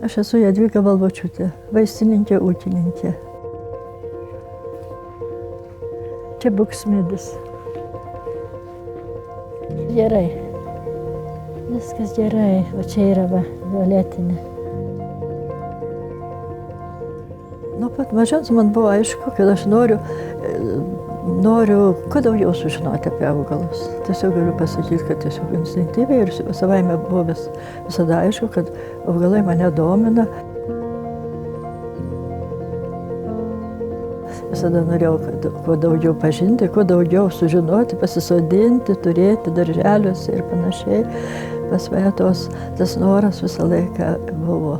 Aš esu Jadvyga Balvočiūtė, vaistininkė, ūkininkė. Čia buksmedis. Gerai. Viskas gerai, o čia yra violetinė. Nuo pat mažens man buvo aišku, kad aš noriu kuo daugiau sužinoti apie augalus. Tiesiog galiu pasakyti, kad tiesiog instinktyviai ir savaime buvo visada aišku, kad augalai mane domina. Visada norėjau kuo daugiau pažinti, kuo daugiau sužinoti, pasisodinti, turėti darželiuose ir panašiai. Pas mane tas noras visą laiką buvo.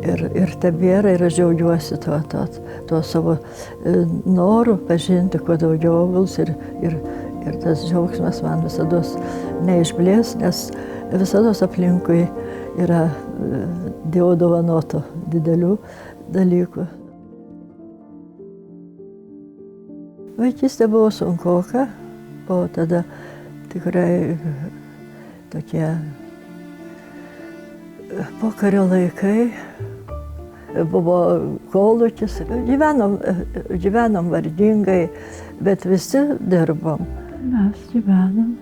Ir tebėra, ir aš džiaugiuosi tuo savo noru pažinti kuo daugiau augalus ir tas džiaugsmas man visados neišblės, nes visados aplinkui yra Dievo dovanotų didelių dalykų. Vaikystė buvo sunkoka, o tada tikrai tokie pokario laikai. Buvo kolūkis, gyvenom vardingai, bet visi dirbom. Mes gyvenom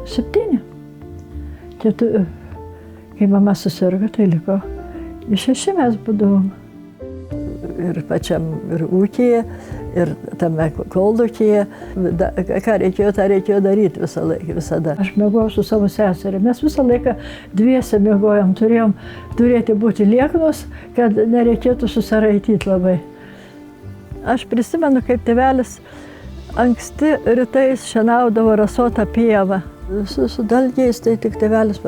7. Kai mama susirgo, tai liko 6 mes būdavom. Ir pačiam ūkyje, ir tame kolūkyje. Ką reikėjo, tą reikėjo daryti visada. Aš miegojau su savo seserį. Mes visą laiką dviese miegojom. Turėjom būti lieknos, kad nereikėtų susiraityti labai. Aš prisimenu, kaip tėvelis anksti rytais šienaudavo rasotą pievą. Su dalgiais tai tik tėvelis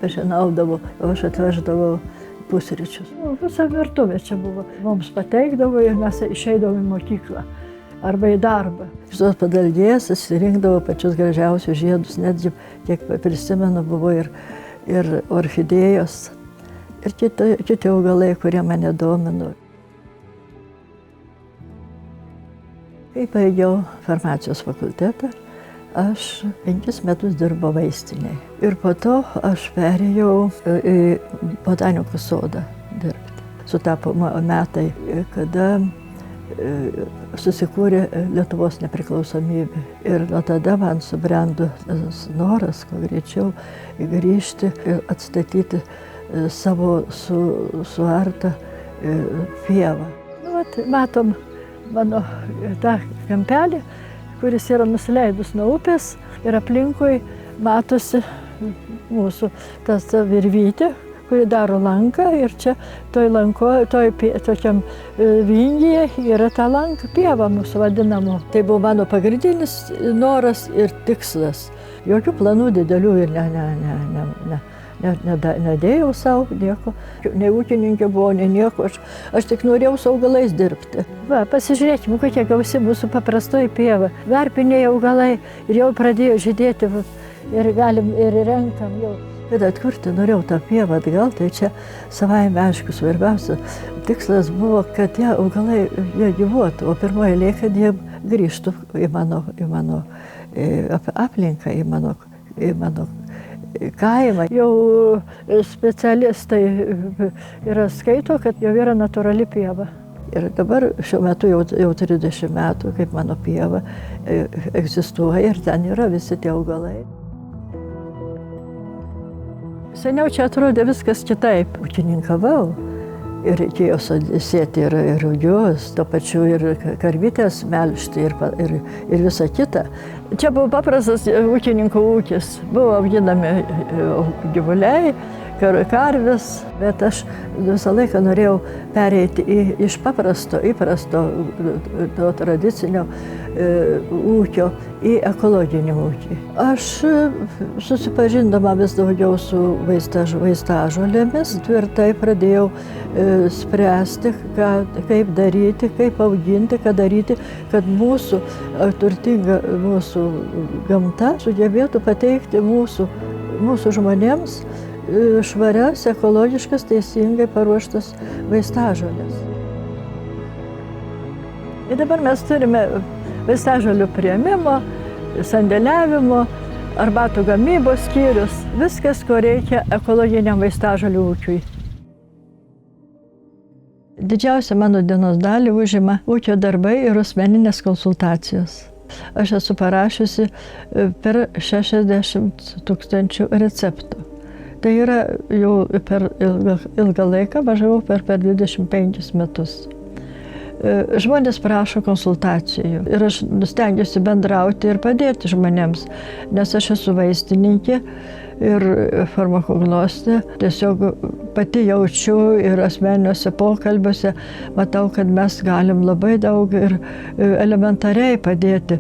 pašienaudavo, o aš atveždavau pusryčius. Visa virtuvė čia buvo. Mums pateikdavo ir mes išeidavom į mokyklą arba į darbą. Iš tos padalgės susirinkdavo pačius gražiausius žiedus, netgi, kiek prisimenu, buvo ir orchidėjos, ir kiti augalai, kurie mane domino. Kai baigiau farmacijos fakultetą, aš 5 metus dirbau vaistinėje. Ir po to aš perėjau į botanikos sodą dirbti. Sutapo metai, kada susikūrė Lietuvos nepriklausomybė. Ir nuo tada man subrendo noras, kuo greičiau grįžti ir atstatyti savo suartą pievą. Matom mano tą kampelį, kuris yra nusileidus nuo upės, ir aplinkui matosi mūsų tas virvytė, kuri daro lanką, ir čia tokiam vingyje yra ta lanka, pieva mūsų vadinamo. Tai buvo mano pagrindinis noras ir tikslas. Jokių planų didelių ir nedėjau savo nieko. Nei ūkininkė buvo, nei nieko. Aš tik norėjau su augalais dirbti. Va, pasižiūrėkime, kokia gausi mūsų paprastoji pieva. Varpiniai augalai ir jau pradėjo žydėti ir galim ir renkam jau. Kad atkurti norėjau tą pievą atgal, tai čia savaime aišku svarbiausia tikslas buvo, kad tie augalai jie gyvuotų, o pirmoji eilė, kad jie grįžtų į mano aplinką, į mano kaimą. Jau specialistai yra skaito, kad jau yra natūrali pieva. Ir dabar šiuo metu jau 30 metų, kaip mano pieva egzistuoja, ir ten yra visi tie augalai. Seniau čia atrodė viskas kitaip. Ūkininkavau ir reikėjo sėti ir rugius, tuo pačiu ir karvytės melžti ir visa kita. Čia buvo paprastas ūkininkų ūkis. Buvo auginami gyvuliai, karvės, bet aš visą laiką norėjau pereiti iš įprasto to tradicinio ūkio į ekologinį ūkį. Aš susipažindama vis daugiau su vaistažolėmis, tvirtai pradėjau spręsti, kaip daryti, kaip auginti, ką daryti, kad mūsų turtinga mūsų gamta sugebėtų pateikti mūsų žmonėms švarias, ekologiškas, teisingai paruoštas vaistažolės. Ir dabar mes turime vaistažolių priėmimo, sandėliavimo, arbatų gamybos skyrius, viskas, ko reikia ekologiniam vaistažolių ūkiui. Didžiausią mano dienos dalį užima ūkio darbai ir asmeninės konsultacijos. Aš esu parašiusi per 60 000 receptų. Tai yra jau per ilgą laiką, mažiau per 25 metus. Žmonės prašo konsultacijų ir aš stengiuosi bendrauti ir padėti žmonėms, nes aš esu vaistininkė ir farmakognostė. Tiesiog pati jaučiu ir asmeniniuose pokalbiuose matau, kad mes galim labai daug ir elementariai padėti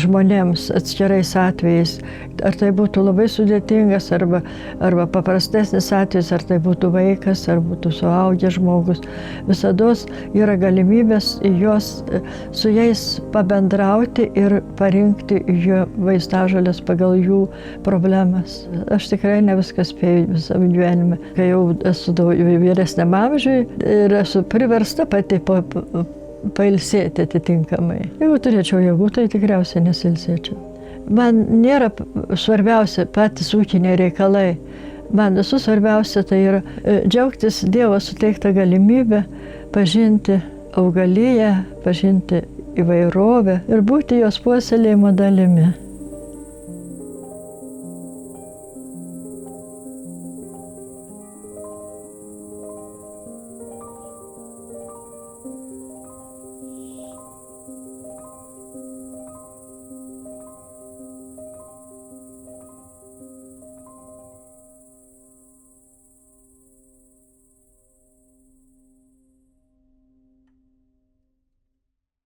žmonėms atskirais atvejais. Ar tai būtų labai sudėtingas arba paprastesnis atvejis, ar tai būtų vaikas, ar būtų suaugęs žmogus. Visados yra galimybės su jais pabendrauti ir parinkti jų vaistažoles pagal jų problemas. Aš tikrai ne viską spėju visam gyvenime. Kai jau esu vyresniam amžiui ir esu priversta pati pailsėti atitinkamai. Jeigu turėčiau jėgų, tai tikriausiai nesilsėčiau. Man nėra svarbiausia patys ūkiniai reikalai. Man visų svarbiausia tai yra džiaugtis Dievo suteiktą galimybę pažinti augaliją, pažinti įvairovę ir būti jos puoselėjimo dalimi.